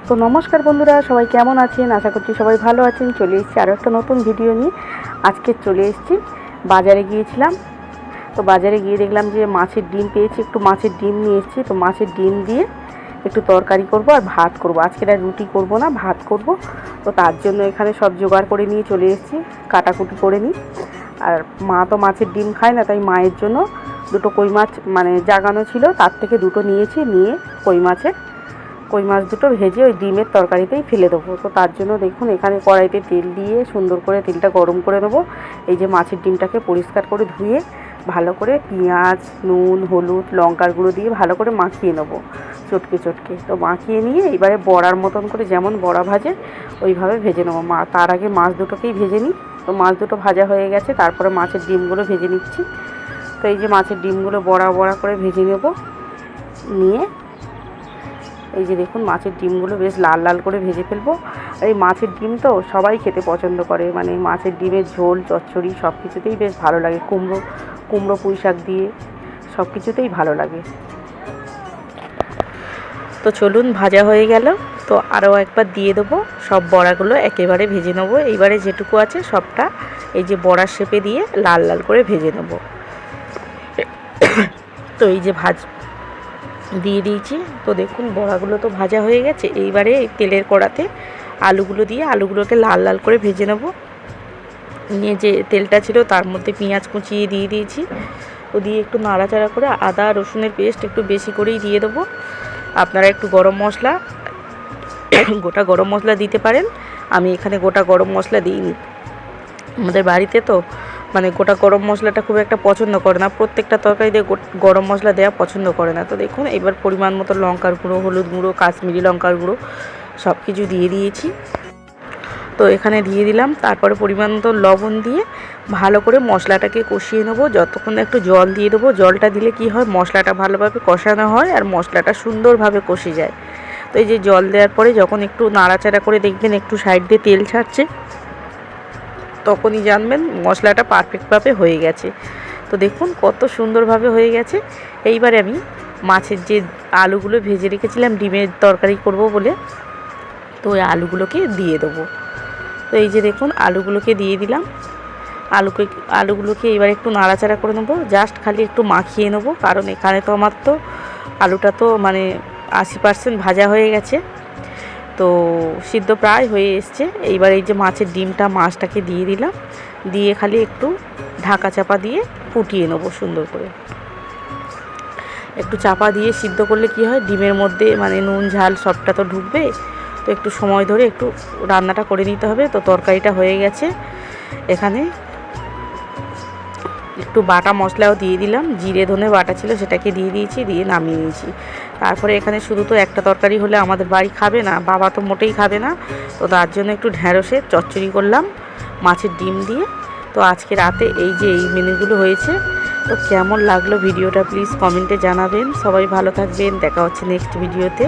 তো নমস্কার বন্ধুরা, সবাই কেমন আছেন? আশা করছি সবাই ভালো আছেন। চলে এসেছি আরও একটা নতুন ভিডিও নিয়ে। আজকে চলে এসেছি, বাজারে গিয়েছিলাম। তো বাজারে গিয়ে দেখলাম যে মাছের ডিম পেয়েছি, একটু মাছের ডিম নিয়ে এসেছি। তো মাছের ডিম দিয়ে একটু তরকারি করব আর ভাত করব। আজকে আর রুটি করব না, ভাত করব। তো তার জন্য এখানে সব জোগাড় করে নিয়ে চলে এসেছি, কাটাকুটি করে নিই। আর মা তো মাছের ডিম খায় না, তাই মায়ের জন্য দুটো কই মাছ মানে জাগানো ছিল, তার থেকে দুটো নিয়েছি। নিয়ে কই মাছ দুটো ভেজে ওই ডিমের তরকারিতেই ফেলে দেবো। তো তার জন্য দেখুন এখানে কড়াইতে তেল দিয়ে সুন্দর করে তেলটা গরম করে নেবো। এই যে মাছের ডিমটাকে পরিষ্কার করে ধুয়ে ভালো করে পেঁয়াজ, নুন, হলুদ, লঙ্কার গুঁড়ো দিয়ে ভালো করে মাখিয়ে নেবো চটকে। তো মাখিয়ে নিয়ে এবারে বড়ার মতন করে যেমন বড়া ভাজে ওইভাবে ভেজে নেবো। তার আগে মাছ দুটোকেই ভেজে নিই। তো মাছ দুটো ভাজা হয়ে গেছে, তারপরে মাছের ডিমগুলো ভেজে নিচ্ছি। তো এই যে মাছের ডিমগুলো বড়া করে ভেজে নেব। নিয়ে এই যে দেখুন মাছের ডিমগুলো বেশ লাল লাল করে ভেজে ফেলবো। আর এই মাছের ডিম তো সবাই খেতে পছন্দ করে, মানে মাছের ডিমের ঝোল, চচ্চড়ি সব কিছুতেই বেশ ভালো লাগে। কুমড়ো পুঁই শাক দিয়ে সব কিছুতেই ভালো লাগে। তো চলুন, ভাজা হয়ে গেল। তো আরও একবার দিয়ে দেবো, সব বড়াগুলো একেবারে ভেজে নেবো। এইবারে যেটুকু আছে সবটা এই যে বড়ার শেপে দিয়ে লাল লাল করে ভেজে নেব। তো এই যে দিয়ে দিয়েছি। তো দেখুন বড়াগুলো তো ভাজা হয়ে গেছে। এইবারে এই তেলের কড়াতে আলুগুলো দিয়ে আলুগুলোকে লাল লাল করে ভেজে নেব। নিয়ে যে তেলটা ছিল তার মধ্যে পেঁয়াজ কুচিয়ে দিয়ে দিয়েছি। ও দিয়ে একটু নাড়াচাড়া করে আদা রসুনের পেস্ট একটু বেশি করেই দিয়ে দেবো। আপনারা একটু গোটা গরম মশলা দিতে পারেন। আমি এখানে গোটা গরম মশলা দিইনি। আমাদের বাড়িতে তো মানে গোটা গরম মশলাটা খুব একটা পছন্দ করে না, প্রত্যেকটা তরকারিতে গরম মশলা দেওয়া পছন্দ করে না। তো দেখুন এবার পরিমাণ মতো লঙ্কার গুঁড়ো, হলুদ গুঁড়ো, কাশ্মীরি লঙ্কার গুঁড়ো সব কিছু দিয়ে দিয়েছি। তো এখানে দিয়ে দিলাম। তারপরে পরিমাণ মতো লবণ দিয়ে ভালো করে মশলাটাকে কষিয়ে নেবো। যতক্ষণ একটু জল দিয়ে দেবো। জলটা দিলে কি হয়, মশলাটা ভালোভাবে কষানো হয় আর মশলাটা সুন্দরভাবে কষে যায়। তো এই যে জল দেওয়ার পরে যখন একটু নাড়াচাড়া করে দেখবেন একটু সাইড দিয়ে তেল ছাড়ছে, তখনই জানবেন মশলাটা পারফেক্টভাবে হয়ে গেছে। তো দেখুন কত সুন্দরভাবে হয়ে গেছে। এইবারে আমি মাছের যে আলুগুলো ভেজে রেখেছিলাম ডিমের তরকারি করব বলে, তো ওই আলুগুলোকে দিয়ে দেবো। তো এই যে দেখুন আলুগুলোকে দিয়ে দিলাম। আলুগুলোকে এবার একটু নাড়াচাড়া করে নেবো, জাস্ট খালি একটু মাখিয়ে নেবো। কারণ এখানে তো আমার তো আলুটা তো মানে 80% ভাজা হয়ে গেছে, তো সিদ্ধ প্রায় হয়ে এসছে। এইবার এই যে মাছটাকে দিয়ে দিলাম। দিয়ে খালি একটু ঢাকা চাপা দিয়ে ফুটিয়ে নেবো সুন্দর করে। একটু চাপা দিয়ে সিদ্ধ করলে কি হয়, ডিমের মধ্যে মানে নুন ঝাল সবটা তো ঢুকবে। তো একটু সময় ধরে একটু রান্নাটা করে নিতে হবে। তো তরকারিটা হয়ে গেছে। এখানে একটু বাটা মশলাও দিয়ে দিলাম, জিরে ধনে বাটা ছিল সেটাকে দিয়ে দিয়েছি, দিয়ে নামিয়ে নিয়েছি। তারপরে এখানে শুধু তো একটা তরকারি হলে আমাদের বাড়ি খাবে না, বাবা তো মোটেই খাবে না। তো তার জন্য একটু ঢ্যাঁড়সের চচ্চড়ি করলাম মাছের ডিম দিয়ে। তো আজকে রাতে এই যে এই মেনুগুলো হয়েছে। তো কেমন লাগলো ভিডিওটা প্লিজ কমেন্টে জানাবেন। সবাই ভালো থাকবেন, দেখা হচ্ছে নেক্সট ভিডিওতে।